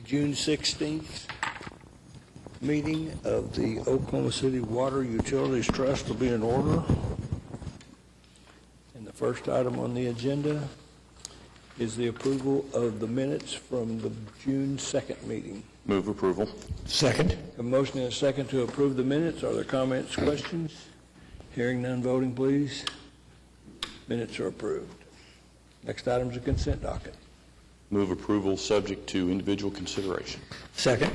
June 16th meeting of the Oklahoma City Water Utilities Trust will be in order. And the first item on the agenda is the approval of the minutes from the June 2nd meeting. Move approval. Second. A motion and a second to approve the minutes. Are there comments, questions? Hearing none, voting please. Minutes are approved. Next item is a consent docket. Move approval subject to individual consideration. Second.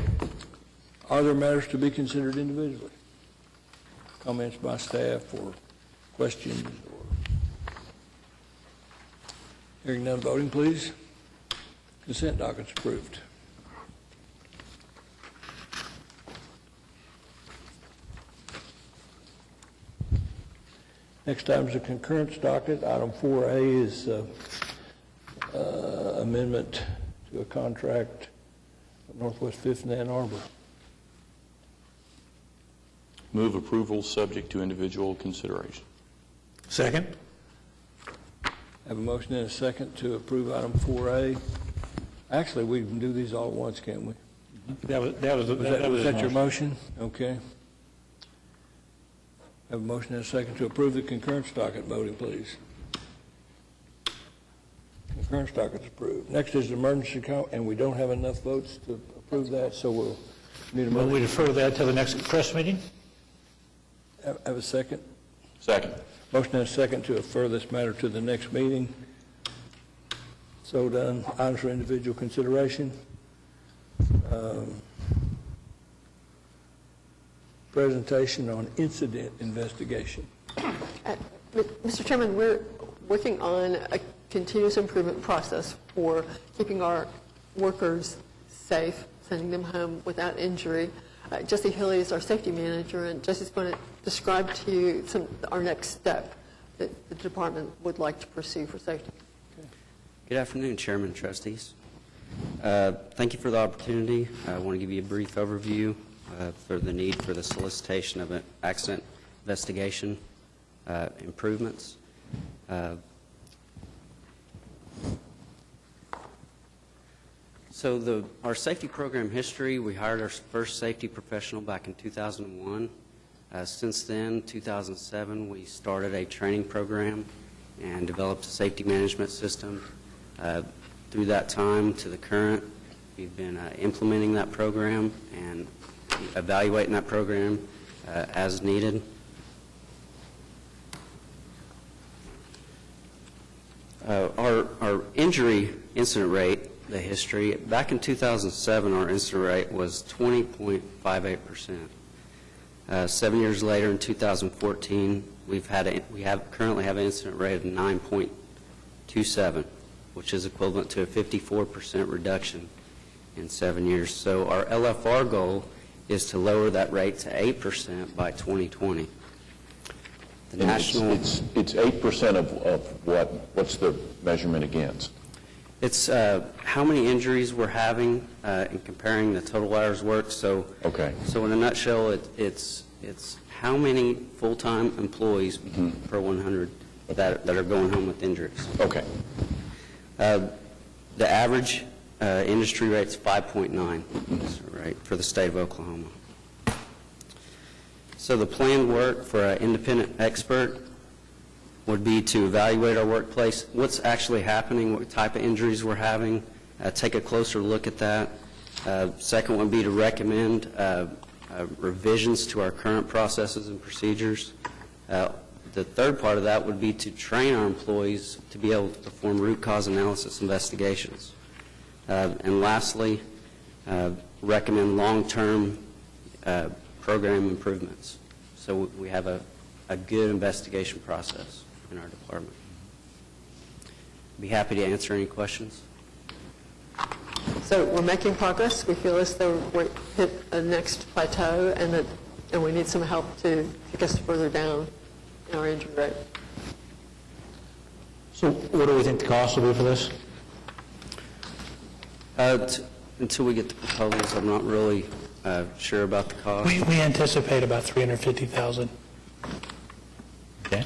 Are there matters to be considered individually? Comments by staff or questions? Hearing none, voting please. Consent docket's approved. Next item is a concurrence docket. Item 4A is amendment to a contract of Northwest Fifth and Ann Arbor. Move approval subject to individual consideration. Second. Have a motion and a second to approve item 4A. Actually, we can do these all at once, can't we? Was that your motion? Okay. Have a motion and a second to approve the concurrence docket. Voting, please. Concurrence docket's approved. Next is emergency and we don't have enough votes to approve that, so we'll need a Will motion. we defer that to the next press meeting? Have a second? Second. Motion and a second to refer this matter to the next meeting. So done. Items for individual consideration. Presentation on incident investigation. Mr. Chairman, we're working on a continuous improvement process for keeping our workers safe, sending them home without injury. Jesse Hilly is our safety manager, and Jesse's going to describe to you our next step that the department would like to pursue for safety. Good afternoon, Chairman and Trustees. Thank you for the opportunity. I want to give you a brief overview for the need for the solicitation of an accident investigation improvements. So our safety program history, we hired our first safety professional back in 2001. Since then, 2007, we started a training program and developed a safety management system. Through that time to the current, we've been implementing that program and evaluating that program as needed. Our injury incident rate, the history, back in 2007, our incident rate was 20.58%. 7 years later, in 2014, we currently have an incident rate of 9.27, which is equivalent to a 54% reduction in 7 years. So our LFR goal is to lower that rate to 8% by 2020. The national It's 8% of what? What's the measurement against? It's how many injuries we're having in comparing the total hours worked. So, Okay. So in a nutshell, it's how many full-time employees per 100 that are going home with injuries. Okay. The average industry rate's 5.9, right, for the state of Oklahoma. So the planned work for an independent expert would be to evaluate our workplace, what's actually happening, what type of injuries we're having, take a closer look at that. Second would be to recommend revisions to our current processes and procedures. The third part of that would be to train our employees to be able to perform root cause analysis investigations. And lastly, recommend long-term program improvements. So we have a good investigation process in our department. Be happy to answer any questions. So we're making progress. We feel as though we're hit a next plateau, and we need some help to take us further down in our injury rate. So what do we think the cost will be for this? Until we get the proposals, I'm not really sure about the cost. We anticipate about $350,000. Okay.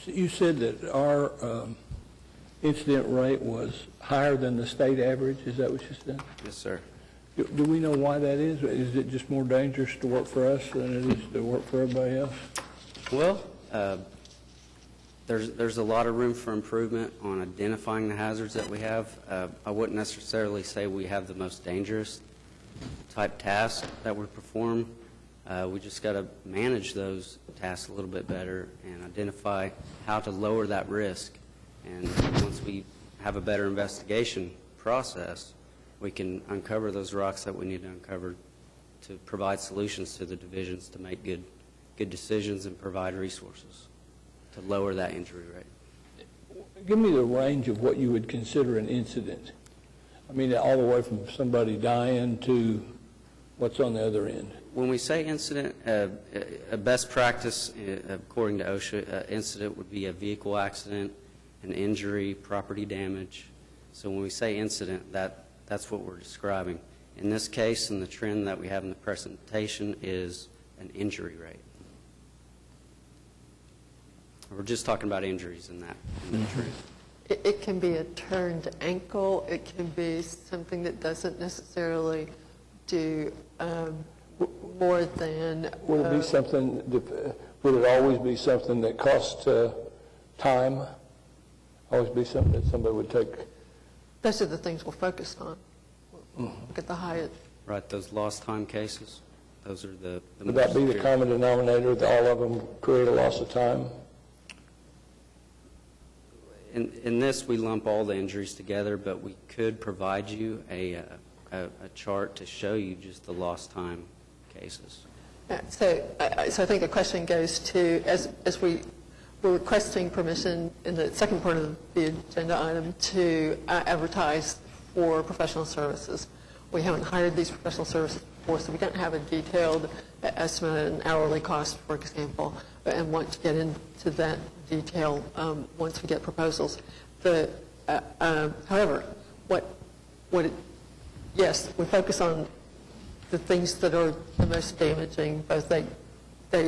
You said that our incident rate was higher than the state average? Is that what you said? Yes, sir. Do we know why that is? Is it just more dangerous to work for us than it is to work for everybody else? Well, there's a lot of room for improvement on identifying the hazards that we have. I wouldn't necessarily say we have the most dangerous type tasks that we perform. We just got to manage those tasks a little bit better and identify how to lower that risk. And once we have a better investigation process, we can uncover those rocks that we need to uncover to provide solutions to the divisions to make good decisions and provide resources to lower that injury rate. Give me the range of what you would consider an incident. I mean, all the way from somebody dying to what's on the other end. When we say incident, a best practice, according to OSHA, incident would be a vehicle accident, an injury, property damage. So when we say incident, that's what we're describing. In this case, and the trend that we have in the presentation is an injury rate. We're just talking about injuries in that. It can be a turned ankle. It can be something that doesn't necessarily do more than... Would it be something, would it always be something that costs time? Always be something that somebody would take? Those are the things we're focused on. Look at the Hyatt. Right, those lost time cases, those are the Would that be the common denominator, that all of them create a loss of time? In this, we lump all the injuries together, but we could provide you a chart to show you just the lost time cases. So I think the question goes to, as we're requesting permission in the second part of the agenda item to advertise for professional services. We haven't hired these professional services before, so we don't have a detailed estimate, an hourly cost, for example, and want to get into that detail once we get proposals. However, yes, we focus on the things that are the most damaging, both they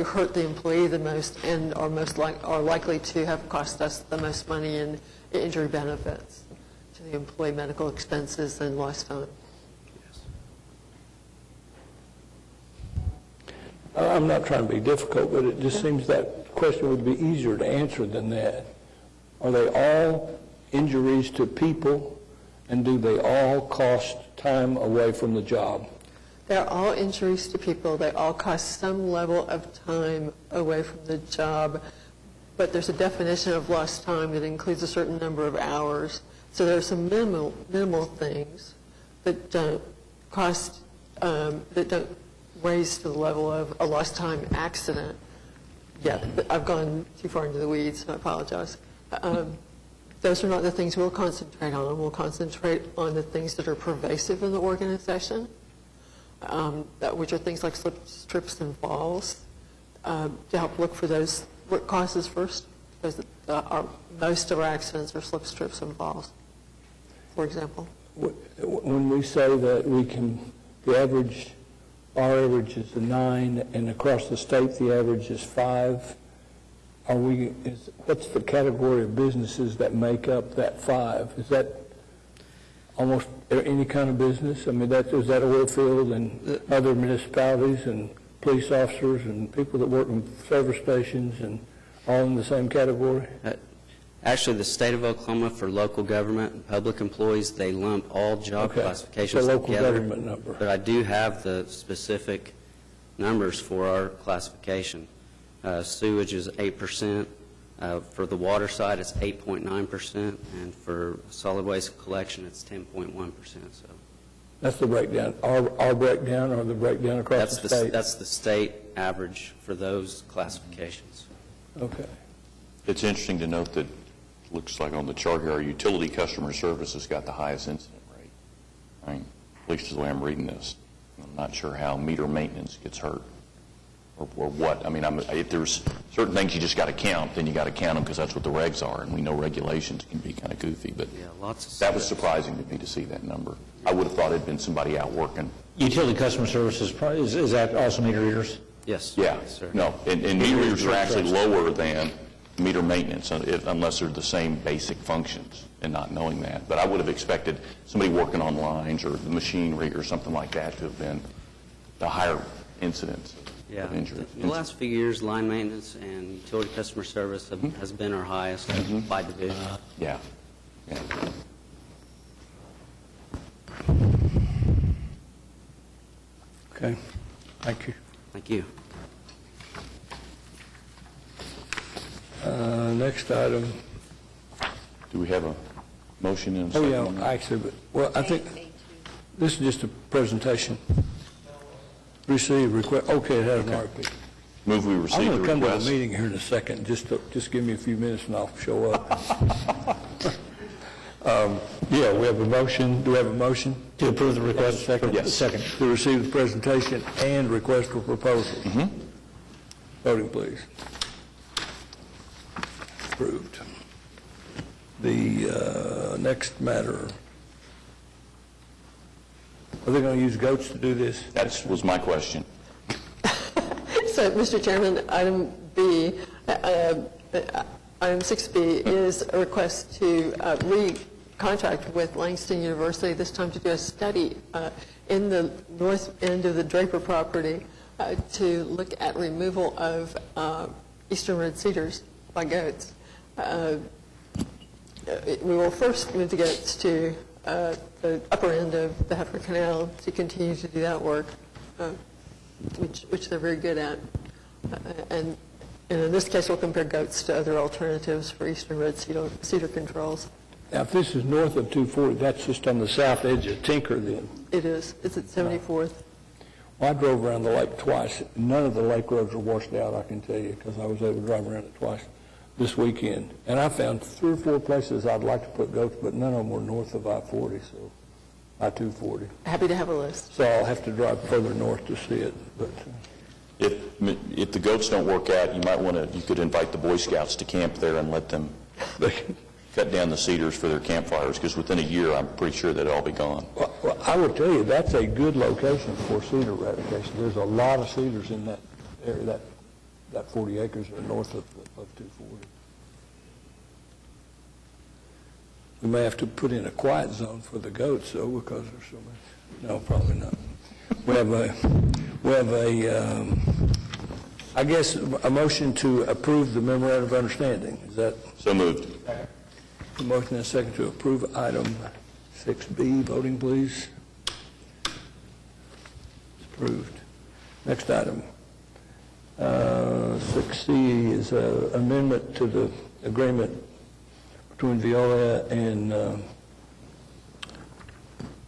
hurt the employee the most and are likely to have cost us the most money in injury benefits to the employee medical expenses and lost time. I'm not trying to be difficult, but it just seems that question would be easier to answer than that. Are they all injuries to people, and do they all cost time away from the job? They're all injuries to people. They all cost some level of time away from the job, but there's a definition of lost time that includes a certain number of hours. So there are some minimal things that don't cost, that don't raise to the level of a lost time accident. Yeah, but I've gone too far into the weeds, and I apologize. Those are not the things we'll concentrate on. We'll concentrate on the things that are pervasive in the organization, which are things like slips, trips, and falls, to help look for those root causes first, because most of our accidents are slips, trips, and falls, for example. When we say that our average is a 9, and across the state the average is 5, what's the category of businesses that make up that 5? Is that almost any kind of business? I mean, is that oil field and other municipalities and police officers and people that work in service stations and all in the same category? Actually, the state of Oklahoma, for local government and public employees, they lump all job classifications so local together. Government number. But I do have the specific numbers for our classification. Sewage is 8%. For the water side, it's 8.9%, and for solid waste collection, it's 10.1%. So that's the breakdown. Our breakdown, or the breakdown across the state? That's the state average for those classifications. Okay. It's interesting to note that it looks like on the chart here, our utility customer service has got the highest incident rate. I mean, at least the way I'm reading this. I'm not sure how meter maintenance gets hurt or what. I mean, if there's certain things you just got to count, then you got to count them because that's what the regs are, and we know regulations can be kind of goofy. But Yeah, lots of that was surprising to me to see that number. I would have thought it had been somebody out working. Utility customer services, is that also meter readers? Yes. Yeah, Yes, sir. no, and meter readers are actually lower than meter maintenance unless they're the same basic functions and not knowing that. But I would have expected somebody working on lines or the machinery or something like that to have been the higher incidence Yeah, of injury. the last few years, line maintenance and utility customer service has been our highest by division. Yeah. Yeah. Okay, thank you. Thank you. Next item, Do we have a motion and a oh second? yeah, on that? actually, well, I think this is just a presentation. Receive request, okay, it has an RFP. Move we I'm receive going the to come to the request. meeting here in a second, just give me a few minutes and I'll show up. Yeah, we have a motion, do we have a motion? To approve the request? Second? Yes. Second. To receive the presentation and request for proposals. Voting, please. Approved. The next matter, are they going to use goats to do this? That was my question. So, Mr. Chairman, item B, item 6B is a request to re-contract with Langston University, this time to do a study in the north end of the Draper property to look at removal of eastern red cedars by goats. We will first move the goats to the upper end of the Heifer Canal to continue to do that work, which they're very good at. And in this case, we'll compare goats to other alternatives for eastern red cedar controls. Now, if this is north of 240, that's just on the south edge of Tinker then. It is. It's at 74th. Well, I drove around the lake twice. None of the lake roads are washed out, I can tell you, because I was able to drive around it twice this weekend. And I found 3 or 4 places I'd like to put goats, but none of them were north of I-40, so I-240. Happy to have a list. So I'll have to drive further north to see it, but If the goats don't work out, you could invite the Boy Scouts to camp there and let them cut down the cedars for their campfires, because within a year, I'm pretty sure that it'll all be gone. well, I will tell you, that's a good location for cedar eradication. There's a lot of cedars in that area, that 40 acres north of 240. We may have to put in a quiet zone for the goats, though, because there's so much. No, probably not. We have I guess, a motion to approve the memorandum of understanding. Is that So moved. a motion and a second to approve item 6B? Voting, please. It's approved. Next item. 6C is an amendment to the agreement between Veolia and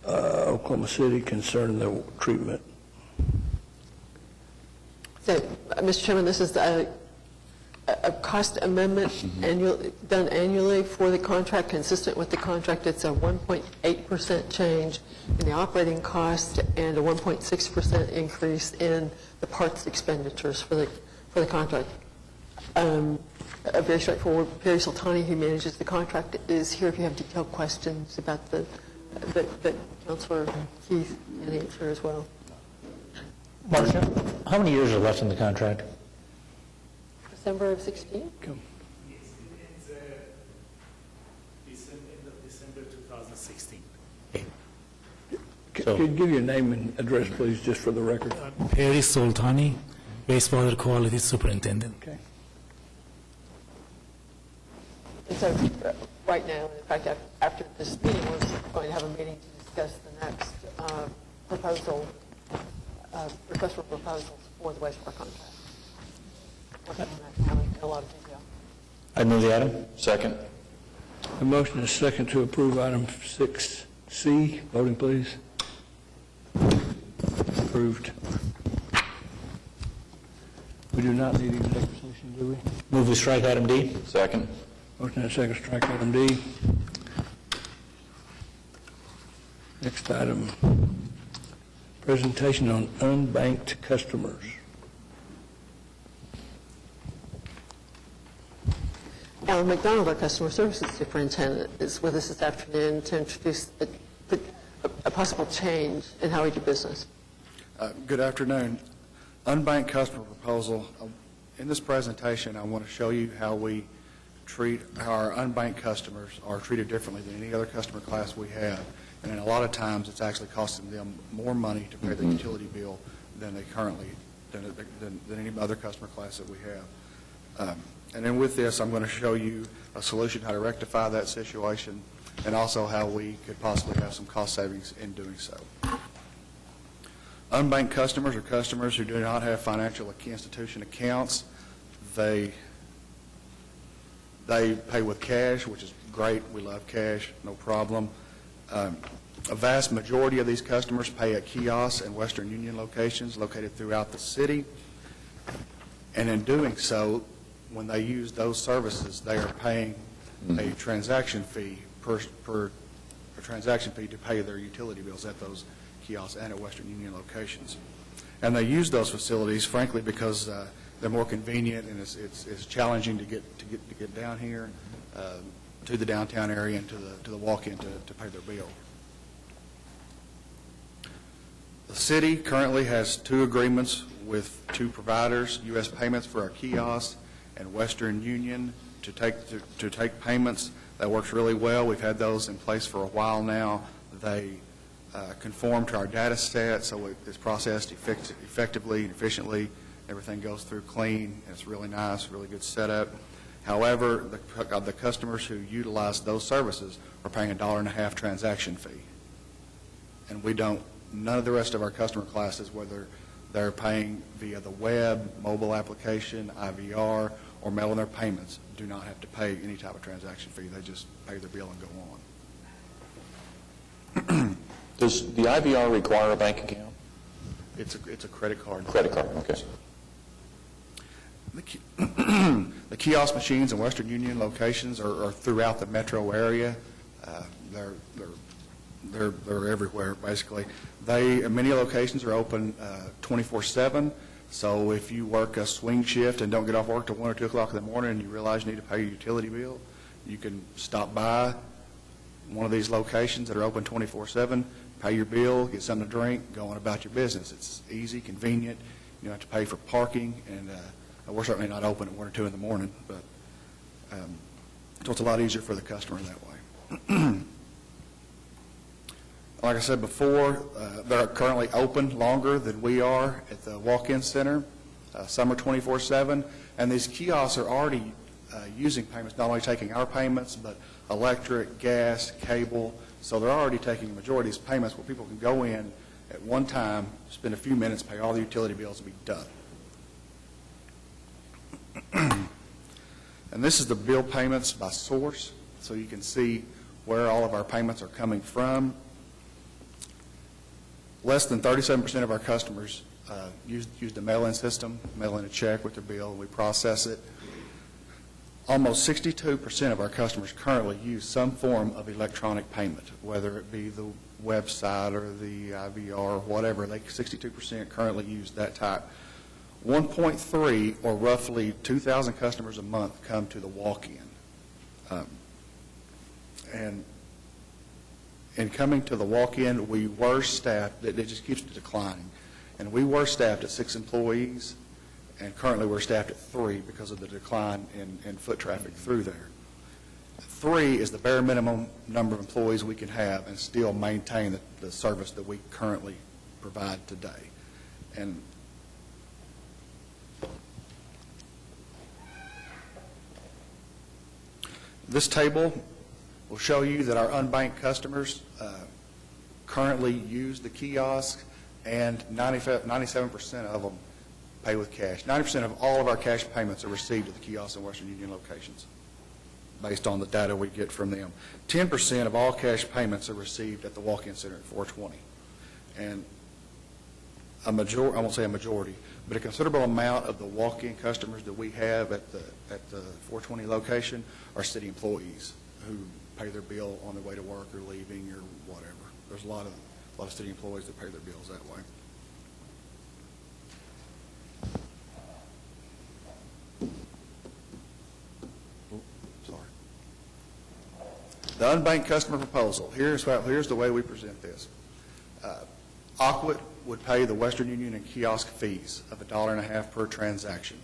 Oklahoma City concerning the treatment. So, Mr. Chairman, this is a cost amendment done annually for the contract, consistent with the contract. It's a 1.8% change in the operating cost and a 1.6% increase in the parts expenditures for the contract. Very straightforward. Perry Soltani, who manages the contract, is here if you have detailed questions about that Councilor Keith can answer as well. Marcia, how many years are left in the contract? December of 16? It's end of December 2016. Could you give your name and address, please, just for the record? Perry Soltani, wastewater quality superintendent. Okay. And so, right now, in fact, after this meeting, we're going to have a meeting to discuss the next proposal, request for proposals for the wastewater contract. Working on that now in a lot of detail. I move the item. Second. A motion is second to approve item 6C. Voting, please. Approved. We do not need executive session, do we? Move we strike item D. Second. Motion and second strike item D. Next item, presentation on unbanked customers. Alan McDonald, our customer services superintendent, is with us this afternoon to introduce a possible change in how we do business. Good afternoon. Unbanked customer proposal. In this presentation, I want to show you how we our unbanked customers are treated differently than any other customer class we have. And a lot of times, it's actually costing them more money to pay their utility bill than they currently, than any other customer class that we have. And then with this, I'm going to show you a solution how to rectify that situation, and also how we could possibly have some cost savings in doing so. Unbanked customers are customers who do not have financial institution accounts. They pay with cash, which is great. We love cash, no problem. A vast majority of these customers pay at kiosks and Western Union locations located throughout the city. And in doing so, when they use those services, they are paying a transaction fee per transaction fee to pay their utility bills at those kiosks and at Western Union locations. And they use those facilities, frankly, because they're more convenient, and it's challenging to get down here to the downtown area and to the walk-in to pay their bill. The city currently has 2 agreements with 2 providers, U.S. Payments for our kiosks and Western Union to take payments. That works really well. We've had those in place for a while now. They conform to our data set, so it's processed effectively and efficiently. Everything goes through clean. It's really nice, really good setup. However, the customers who utilize those services are paying a $1.50 transaction fee. And none of the rest of our customer classes, whether they're paying via the web, mobile application, IVR, or mailing their payments, do not have to pay any type of transaction fee. They just pay their bill and go on. Does the IVR require a bank account? It's a credit card. Credit card, okay. The kiosk machines in Western Union locations are throughout the metro area. They're everywhere, basically. Many locations are open 24/7. So if you work a swing shift and don't get off work till 1 or 2 o'clock in the morning and you realize you need to pay your utility bill, you can stop by one of these locations that are open 24/7, pay your bill, get something to drink, go on about your business. It's easy, convenient. You don't have to pay for parking, and we're certainly not open at 1 or 2 in the morning, but so it's a lot easier for the customer that way. Like I said before, they're currently open longer than we are at the walk-in center. Some are 24/7, and these kiosks are already using payments, not only taking our payments, but electric, gas, cable. So they're already taking a majority of these payments where people can go in at one time, spend a few minutes, pay all the utility bills, and be done. And this is the bill payments by source, so you can see where all of our payments are coming from. Less than 37% of our customers use the mail-in system, mail in a check with their bill, and we process it. Almost 62% of our customers currently use some form of electronic payment, whether it be the website or the IVR or whatever. 62% currently use that type. 1.3, or roughly 2,000 customers a month, come to the walk-in. And in coming to the walk-in, we were staffed, it just keeps declining. And we were staffed at 6 employees, and currently we're staffed at 3 because of the decline in foot traffic through there. 3 is the bare minimum number of employees we can have and still maintain the service that we currently provide today. And this table will show you that our unbanked customers currently use the kiosk, and 97% of them pay with cash. 90% of all of our cash payments are received at the kiosks and Western Union locations, based on the data we get from them. 10% of all cash payments are received at the walk-in center at 420. And I won't say a majority, but a considerable amount of the walk-in customers that we have at the 420 location are city employees who pay their bill on their way to work or leaving or whatever. There's a lot of city employees that pay their bills that way. The unbanked customer proposal. Here's the way we present this. Aquit would pay the Western Union and kiosk fees of $1.50 per transaction.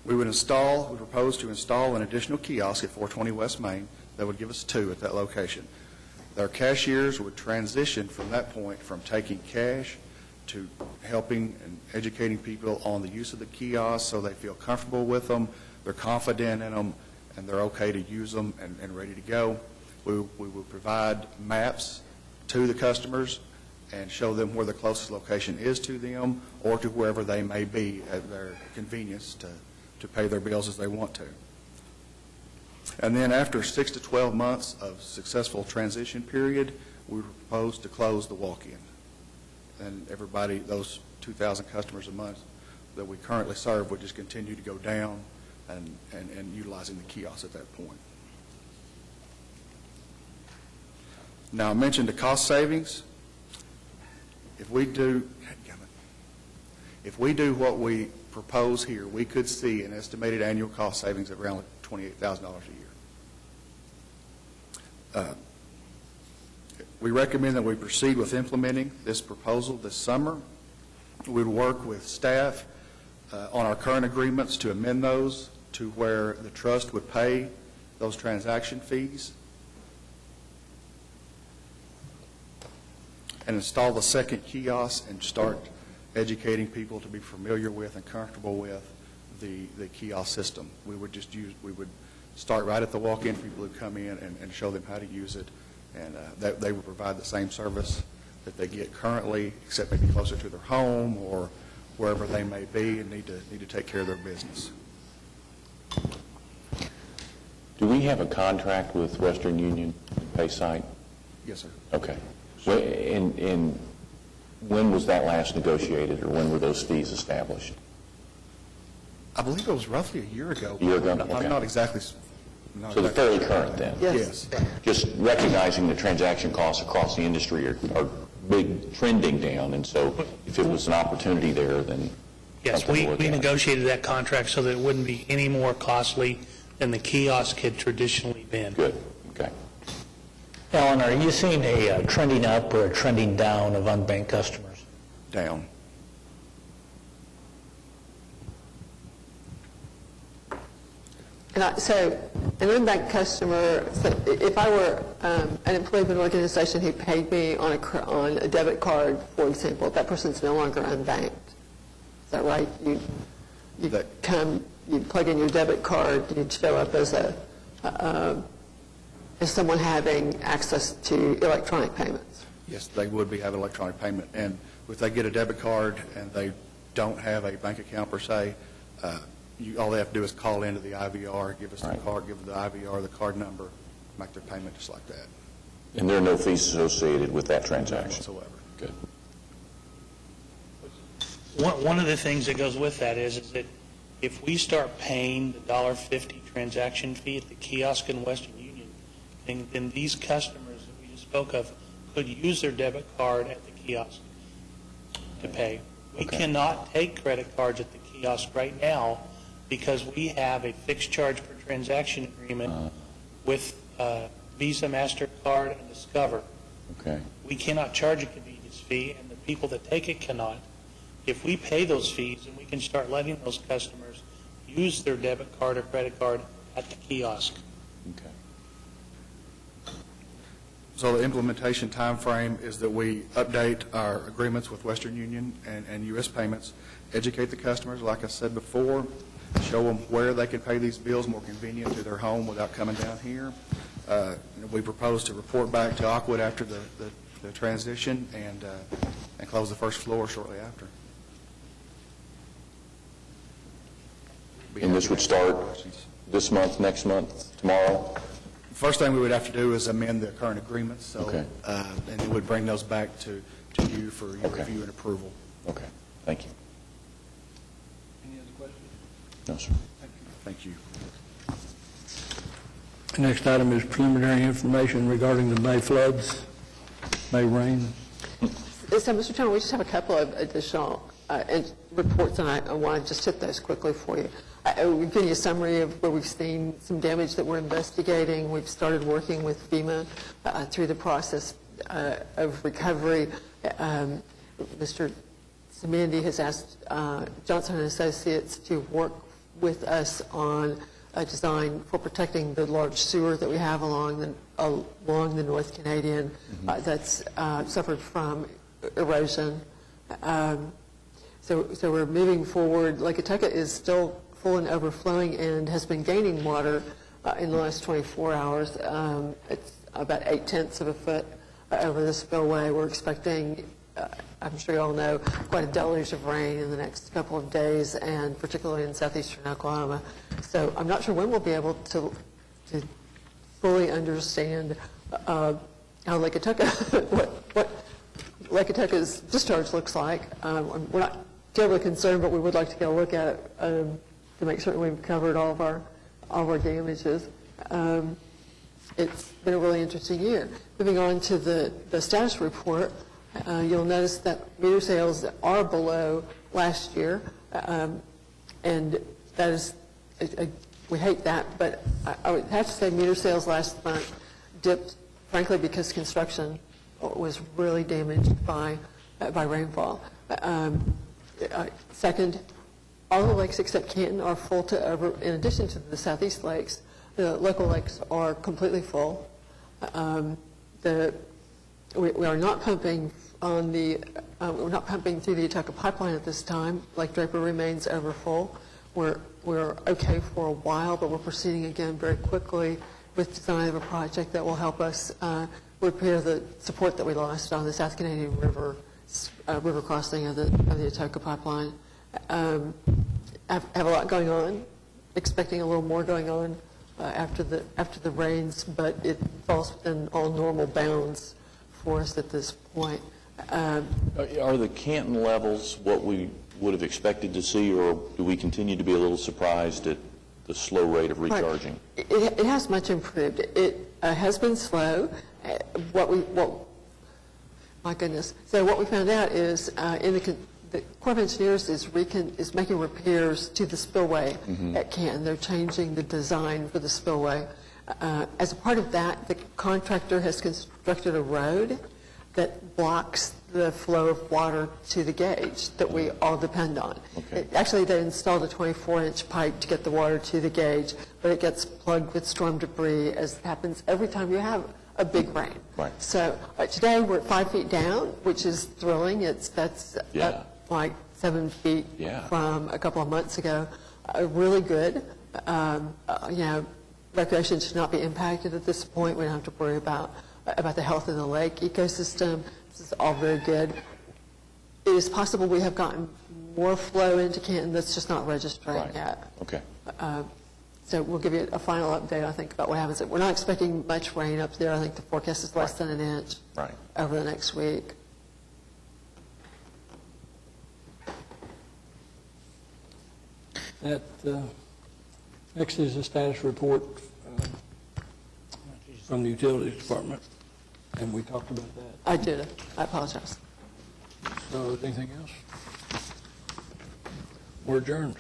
We propose to install an additional kiosk at 420 West Main that would give us 2 at that location. Their cashiers would transition from that point from taking cash to helping and educating people on the use of the kiosks so they feel comfortable with them, they're confident in them, and they're okay to use them and ready to go. We will provide maps to the customers and show them where the closest location is to them or to wherever they may be at their convenience to pay their bills as they want to. And then after 6 to 12 months of successful transition period, we propose to close the walk-in. And everybody, those 2,000 customers a month that we currently serve would just continue to go down and utilizing the kiosks at that point. Now, I mentioned the cost savings. If we do what we propose here, we could see an estimated annual cost savings of around $28,000 a year. We recommend that we proceed with implementing this proposal this summer. We would work with staff on our current agreements to amend those to where the trust would pay those transaction fees and install the second kiosk and start educating people to be familiar with and comfortable with the kiosk system. We would start right at the walk-in for people who come in and show them how to use it, and they would provide the same service that they get currently, except maybe closer to their home or wherever they may be and need to take care of their business. Do we have a contract with Western Union PaySite? Yes, sir. Okay. And when was that last negotiated, or when were those fees established? I believe it was roughly a year ago. A year ago? I'm Okay. not exactly. So they're fairly current then? Yes. Just recognizing the transaction costs across the industry are big trending down, and so if it was an opportunity there, then Yes, something to we look at. negotiated that contract so that it wouldn't be any more costly than the kiosk had traditionally been. Good, okay. Alan, are you seeing a trending up or a trending down of unbanked customers? Down. So an unbanked customer, so if I were an employee of an organization who paid me on a debit card, for example, that person's no longer unbanked. Is that right? You plug in your debit card, you'd show up as someone having access to electronic payments. Yes, they would be having electronic payment. And if they get a debit card and they don't have a bank account per se, all they have to do is call into the IVR, give us the card, give the IVR the card number, make their payment just like that. And there are no fees associated with that transaction? Whatsoever. Good. One of the things that goes with that is that if we start paying the $1.50 transaction fee at the kiosk in Western Union, then these customers that we just spoke of could use their debit card at the kiosk to pay. We cannot take credit cards at the kiosk right now because we have a fixed charge per transaction agreement with Visa, MasterCard, and Discover. Okay. We cannot charge a convenience fee, and the people that take it cannot. If we pay those fees, then we can start letting those customers use their debit card or credit card at the kiosk. Okay. So the implementation time frame is that we update our agreements with Western Union and U.S. Payments, educate the customers, like I said before, show them where they can pay these bills more convenient to their home without coming down here. We propose to report back to Aquid after the transition and close the first floor shortly after. And this would start this month, next month, tomorrow? First thing we would have to do is amend the current agreements, so, Okay. and then we'd bring those back to you for your Okay. review and approval. Okay, thank you. Any other questions? No, sir. Thank you. The next item is preliminary information regarding the May floods, May rain. So, Mr. Chairman, we just have a couple of additional reports, and I want to just hit those quickly for you. We've given you a summary of where we've seen some damage that we're investigating. We've started working with FEMA through the process of recovery. Mr. Samandi has asked Johnson & Associates to work with us on a design for protecting the large sewer that we have along the North Canadian that's suffered from erosion. So we're moving forward. Lake Atucket is still full and overflowing and has been gaining water in the last 24 hours. It's about 0.8 of a foot over the spillway. We're expecting, I'm sure you all know, quite a deluge of rain in the next couple of days, and particularly in southeastern Oklahoma. So I'm not sure when we'll be able to fully understand how Lake Atucket, what Lake Atucket's discharge looks like. We're not terribly concerned, but we would like to get a look at it to make certain we've covered all of our damages. It's been a really interesting year. Moving on to the status report, you'll notice that meter sales are below last year, and that is, we hate that, but I would have to say meter sales last month dipped, frankly, because construction was really damaged by rainfall. Second, all the lakes except Canton are full to over, in addition to the southeast lakes, the local lakes are completely full. We are not pumping on we're not pumping through the Atucket pipeline at this time. Lake Draper remains over full. We're okay for a while, but we're proceeding again very quickly with design of a project that will help us repair the support that we lost on the South Canadian River crossing of the Atucket pipeline. Have a lot going on, expecting a little more going on after the rains, but it falls within all normal bounds for us at this point. Are the Canton levels what we would have expected to see, or do we continue to be a little surprised at the slow rate of recharging? Right. It has much improved. It has been slow. My goodness. So what we found out is the Corps of Engineers is making repairs to the spillway at Canton. They're changing the design for the spillway. As a part of that, the contractor has constructed a road that blocks the flow of water to the gauge that we all depend on. Okay. Actually, they installed a 24-inch pipe to get the water to the gauge, but it gets plugged with storm debris, as happens every time you have a big rain. Right. So today we're at 5 feet down, which is thrilling. That's Yeah. up like 7 feet Yeah. from a couple of months ago. Really good. Recreation should not be impacted at this point. We don't have to worry about the health of the lake ecosystem. This is all very good. It is possible we have gotten more flow into Canton that's just not registering Right. yet. Okay. So we'll give you a final update, I think, about what happens. We're not expecting much rain up there. I think the forecast is less than an inch Right. over the next week. That, next is a status report from the Utilities Department, and we talked about that. I did. I apologize. So, is anything else? We're adjourned.